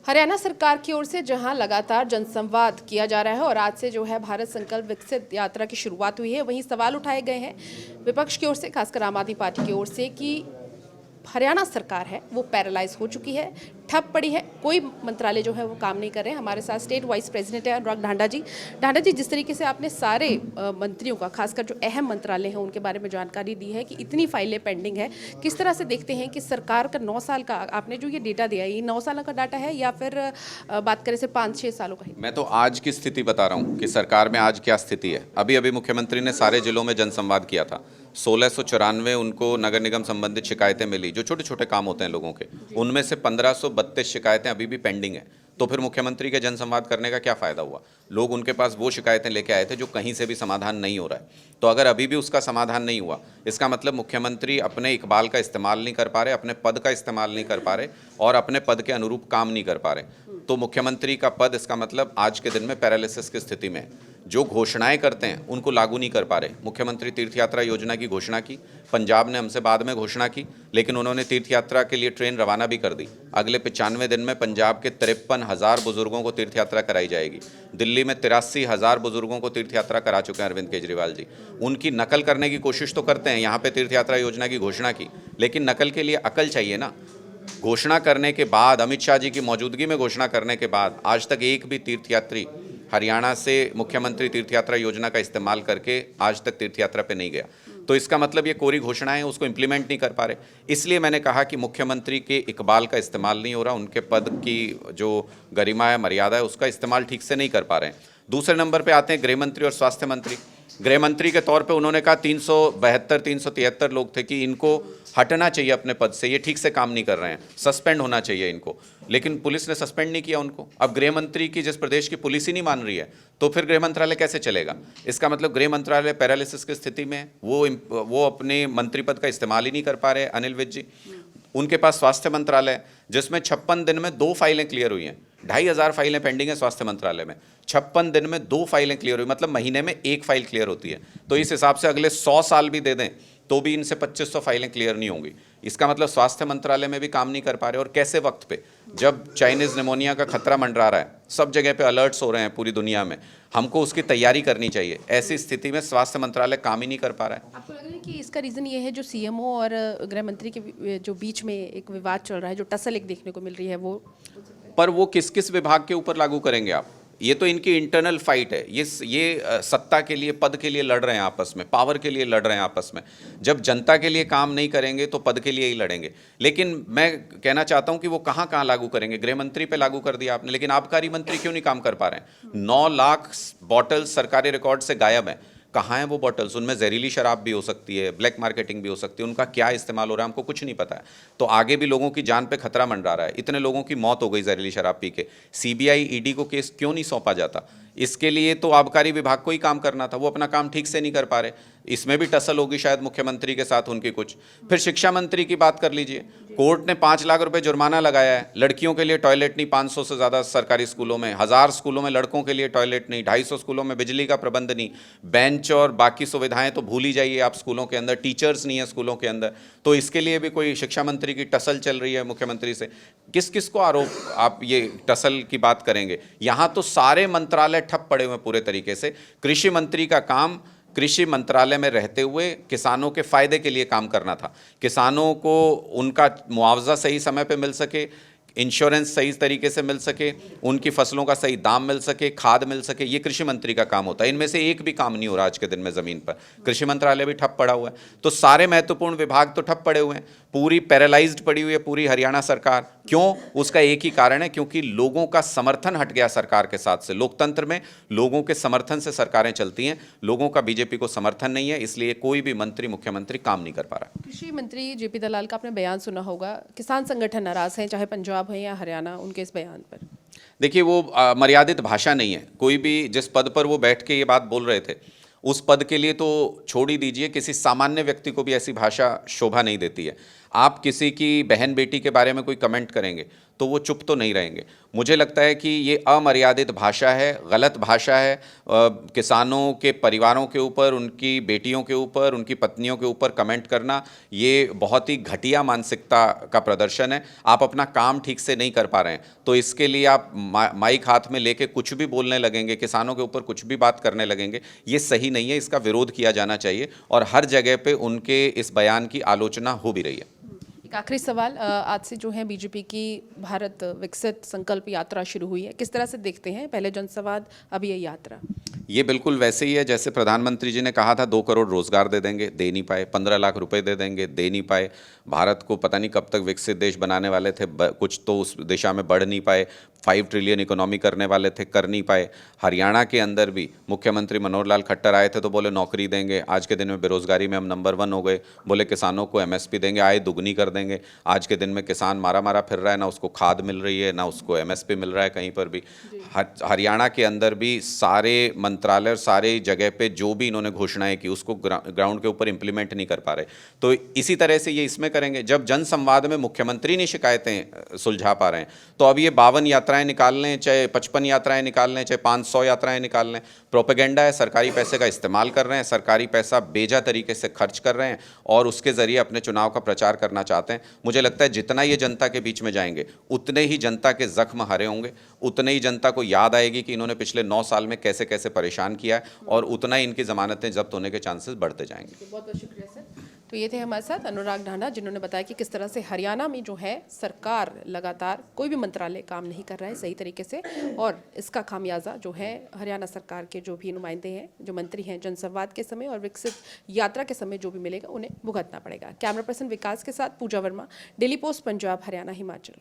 हरियाणा सरकार की ओर से जहां लगातार जनसंवाद किया जा रहा है और आज से जो है भारत संकल्प विकसित यात्रा की शुरुआत हुई है, वहीं सवाल उठाए गए हैं विपक्ष की ओर से, खासकर आम आदमी पार्टी की ओर से, कि हरियाणा सरकार है वो पैरालाइज हो चुकी है, ठप पड़ी है, कोई मंत्रालय जो है वो काम नहीं कर रहे हैं। हमारे साथ स्टेट वाइस प्रेसिडेंट है अनुराग ढांडा जी। ढांडा जी, जिस तरीके से आपने सारे मंत्रियों का, खासकर जो अहम मंत्रालय हैं उनके बारे में जानकारी दी है कि इतनी फाइलें पेंडिंग है, किस तरह से देखते हैं कि सरकार का 9 साल का आपने जो ये डेटा दिया है, ये 9 साल का डाटा है या फिर बात करें सिर्फ 5-6 सालों का ही? मैं तो आज की स्थिति बता रहा हूँ कि सरकार में आज क्या स्थिति है। अभी अभी मुख्यमंत्री ने सारे जिलों में जनसंवाद किया था। 1694 उनको नगर निगम संबंधित शिकायतें मिली, जो छोटे छोटे काम होते हैं लोगों के, उनमें से 1532 शिकायतें अभी भी पेंडिंग है। तो फिर मुख्यमंत्री के जनसंवाद करने का क्या फ़ायदा हुआ? लोग उनके पास वो शिकायतें लेके आए थे जो कहीं से भी समाधान नहीं हो रहा है। तो अगर अभी भी उसका समाधान नहीं हुआ, इसका मतलब मुख्यमंत्री अपने इकबाल का इस्तेमाल नहीं कर पा रहे, अपने पद का इस्तेमाल नहीं कर पा रहे और अपने पद के अनुरूप काम नहीं कर पा रहे। तो मुख्यमंत्री का पद, इसका मतलब आज के दिन में पैरालिसिस की स्थिति में है। जो घोषणाएं करते हैं उनको लागू नहीं कर पा रहे। मुख्यमंत्री तीर्थ यात्रा योजना की घोषणा की, पंजाब ने हमसे बाद में घोषणा की, लेकिन उन्होंने तीर्थ यात्रा के लिए ट्रेन रवाना भी कर दी। अगले 95 दिन में पंजाब के 53,000 बुजुर्गों को तीर्थ यात्रा कराई जाएगी। दिल्ली में 83,000 बुजुर्गों को तीर्थ यात्रा करा चुके हैं अरविंद केजरीवाल जी। उनकी नकल करने की कोशिश तो करते हैं, यहाँ पे तीर्थ यात्रा योजना की घोषणा की, लेकिन नकल के लिए अकल चाहिए ना। घोषणा करने के बाद, अमित शाह जी की मौजूदगी में घोषणा करने के बाद, आज तक एक भी तीर्थयात्री हरियाणा से मुख्यमंत्री तीर्थ यात्रा योजना का इस्तेमाल करके आज तक तीर्थ यात्रा पे नहीं गया। तो इसका मतलब ये कोरी घोषणाएं उसको इम्प्लीमेंट नहीं कर पा रहे। इसलिए मैंने कहा कि मुख्यमंत्री के इकबाल का इस्तेमाल नहीं हो रहा, उनके पद की जो गरिमा है, मर्यादा है, उसका इस्तेमाल ठीक से नहीं कर पा रहे हैं। दूसरे नंबर पे आते हैं गृह मंत्री और स्वास्थ्य मंत्री। गृह मंत्री के तौर पे उन्होंने कहा 372 373 लोग थे कि इनको हटना चाहिए अपने पद से, ये ठीक से काम नहीं कर रहे हैं, सस्पेंड होना चाहिए इनको, लेकिन पुलिस ने सस्पेंड नहीं किया उनको। अब गृह मंत्री की, जिस प्रदेश की पुलिस ही नहीं मान रही है, तो फिर गृह मंत्रालय कैसे चलेगा? इसका मतलब गृह मंत्रालय पैरालिसिस की स्थिति में है। वो अपने मंत्री पद का इस्तेमाल ही नहीं कर पा रहे अनिल विज जी। उनके पास स्वास्थ्य मंत्रालय है, जिसमें 56 दिन में 2 फाइलें क्लियर हुई हैं। 2,500 फाइलें पेंडिंग है स्वास्थ्य मंत्रालय में, 56 दिन में 2 फाइलें क्लियर हुई, मतलब महीने में 1 फाइल क्लियर होती है। तो इस हिसाब से अगले 100 साल भी दे दें तो भी इनसे 2500 फाइलें क्लियर नहीं होंगी। इसका मतलब स्वास्थ्य मंत्रालय में भी काम नहीं कर पा रहे। और कैसे वक्त पे, जब चाइनीज निमोनिया का खतरा मंडरा रहा है, सब जगह पे अलर्ट्स हो रहे हैं पूरी दुनिया में, हमको उसकी तैयारी करनी चाहिए। ऐसी स्थिति में स्वास्थ्य मंत्रालय काम ही नहीं कर पा रहा है। आपको लग रहा है कि इसका रीज़न ये है जो सीएमओ और गृह मंत्री के जो बीच में एक विवाद चल रहा है, जो टसल एक देखने को मिल रही है, वो? पर वो किस किस विभाग के ऊपर लागू करेंगे आप? ये तो इनकी इंटरनल फाइट है। ये सत्ता के लिए, पद के लिए लड़ रहे हैं आपस में, पावर के लिए लड़ रहे हैं आपस में। जब जनता के लिए काम नहीं करेंगे तो पद के लिए ही लड़ेंगे। लेकिन मैं कहना चाहता हूं कि वो कहां कहां लागू करेंगे। गृह मंत्री पे लागू कर दिया आपने, लेकिन आबकारी मंत्री क्यों नहीं काम कर पा रहे हैं? 9 लाख बॉटल्स सरकारी रिकॉर्ड से गायब हैं। कहाँ हैं वो बॉटल्स? उनमें जहरीली शराब भी हो सकती है, ब्लैक मार्केटिंग भी हो सकती है, उनका क्या इस्तेमाल हो रहा है हमको कुछ नहीं पता है। तो आगे भी लोगों की जान पे खतरा मंडरा रहा है। इतने लोगों की मौत हो गई जहरीली शराब पी के। सीबीआई, ईडी को केस क्यों नहीं सौंपा जाता? इसके लिए तो आबकारी विभाग को ही काम करना था, वो अपना काम ठीक से नहीं कर पा रहे। इसमें भी टसल होगी शायद मुख्यमंत्री के साथ उनकी कुछ। फिर शिक्षा मंत्री की बात कर लीजिए। कोर्ट ने 5 लाख रुपए जुर्माना लगाया है। लड़कियों के लिए टॉयलेट नहीं 500 से ज़्यादा सरकारी स्कूलों में, 1000 स्कूलों में लड़कों के लिए टॉयलेट नहीं, 250 स्कूलों में बिजली का प्रबंध नहीं, बेंच और बाकी सुविधाएं तो भूल ही जाइए आप स्कूलों के अंदर, टीचर्स नहीं है स्कूलों के अंदर। तो इसके लिए भी कोई शिक्षा मंत्री की टसल चल रही है मुख्यमंत्री से। किस किस को आरोप आप ये टसल की बात करेंगे? यहाँ तो सारे मंत्रालय ठप पड़े हुए पूरे तरीके से। कृषि मंत्री का काम कृषि मंत्रालय में रहते हुए किसानों के फायदे के लिए काम करना था। किसानों को उनका मुआवजा सही समय पे मिल सके, इंश्योरेंस सही तरीके से मिल सके, उनकी फसलों का सही दाम मिल सके, खाद मिल सके, ये कृषि मंत्री का काम होता है। इनमें से एक भी काम नहीं हो रहा आज के दिन में ज़मीन पर। कृषि मंत्रालय भी ठप पड़ा हुआ है। तो सारे महत्वपूर्ण विभाग तो ठप पड़े हुए हैं, पूरी पैरालाइज्ड पड़ी हुई है पूरी हरियाणा सरकार। क्यों? उसका एक ही कारण है, क्योंकि लोगों का समर्थन हट गया सरकार के साथ से। लोकतंत्र में लोगों के समर्थन से सरकारें चलती हैं, लोगों का बीजेपी को समर्थन नहीं है, इसलिए कोई भी मंत्री, मुख्यमंत्री काम नहीं कर पा रहा। कृषि मंत्री जेपी दलाल का आपने बयान सुना होगा, किसान संगठन नाराज हैं, चाहे पंजाब है या हरियाणा, उनके इस बयान पर? देखिए, वो मर्यादित भाषा नहीं है। कोई भी जिस पद पर वो बैठ के ये बात बोल रहे थे, उस पद के लिए तो छोड़ ही दीजिए, किसी सामान्य व्यक्ति को भी ऐसी भाषा शोभा नहीं देती है। आप किसी की बहन बेटी के बारे में कोई कमेंट करेंगे तो वो चुप तो नहीं रहेंगे। मुझे लगता है कि ये अमर्यादित भाषा है, गलत भाषा है। किसानों के परिवारों के ऊपर, उनकी बेटियों के ऊपर, उनकी पत्नियों के ऊपर कमेंट करना ये बहुत ही घटिया मानसिकता का प्रदर्शन है। आप अपना काम ठीक से नहीं कर पा रहे हैं तो इसके लिए आप माइक हाथ में लेके कुछ भी बोलने लगेंगे, किसानों के ऊपर कुछ भी बात करने लगेंगे, ये सही नहीं है। इसका विरोध किया जाना चाहिए और हर जगह पे उनके इस बयान की आलोचना हो भी रही है। एक आखिरी सवाल, आज से जो है बीजेपी की भारत विकसित संकल्प यात्रा शुरू हुई है, किस तरह से देखते हैं? पहले जनसंवाद, अब ये यात्रा। ये बिल्कुल वैसे ही है जैसे प्रधानमंत्री जी ने कहा था 2 करोड़ रोजगार दे देंगे, दे नहीं पाए। 15 लाख रुपए दे देंगे, दे नहीं पाए। भारत को पता नहीं कब तक विकसित देश बनाने वाले थे, कुछ तो उस दिशा में बढ़ नहीं पाए। 5 ट्रिलियन इकोनॉमी करने वाले थे, कर नहीं पाए। हरियाणा के अंदर भी मुख्यमंत्री मनोहर लाल खट्टर आए थे तो बोले नौकरी देंगे, आज के दिन में बेरोजगारी में हम नंबर 1 हो गए। बोले किसानों को MSP देंगे, आय दुगनी कर देंगे। आज के दिन में किसान मारा मारा फिर रहा है, ना उसको खाद मिल रही है, ना उसको MSP मिल रहा है कहीं पर भी। हरियाणा के अंदर भी सारे मंत्रालय और सारे जगह पे जो भी इन्होंने घोषणाएं की उसको ग्राउंड के ऊपर इंप्लीमेंट नहीं कर पा रहे। तो इसी तरह से ये इसमें करेंगे। जब जनसंवाद में मुख्यमंत्री नहीं शिकायतें सुलझा पा रहे हैं तो अब ये 52 यात्राएं निकाल लें, चाहे 55 यात्राएं निकाल लें, चाहे 500 यात्राएं निकाल लें, प्रोपेगेंडा है। सरकारी पैसे का इस्तेमाल कर रहे हैं, सरकारी पैसा बेजा तरीके से खर्च कर रहे हैं और उसके जरिए अपने चुनाव का प्रचार करना चाहते हैं। मुझे लगता है जितना ये जनता के बीच में जाएंगे उतने ही जनता के जख्म हरे होंगे, उतने ही जनता को याद आएगी कि इन्होंने पिछले 9 साल में कैसे कैसे परेशान किया है और उतना ही इनकी जमानतें जब्त होने के चांसेस बढ़ते जाएंगे। बहुत बहुत शुक्रिया सर। तो ये थे हमारे साथ अनुराग ढांडा, जिन्होंने बताया कि किस तरह से हरियाणा में जो है सरकार लगातार कोई भी मंत्रालय काम नहीं कर रहा है सही तरीके से और इसका खामियाजा जो है हरियाणा सरकार के जो भी नुमाइंदे हैं, जो मंत्री हैं, जनसंवाद के समय और विकसित यात्रा के समय जो भी मिलेगा उन्हें भुगतना पड़ेगा। कैमरा पर्सन विकास के साथ पूजा वर्मा, डेली पोस्ट पंजाब, हरियाणा, हिमाचल।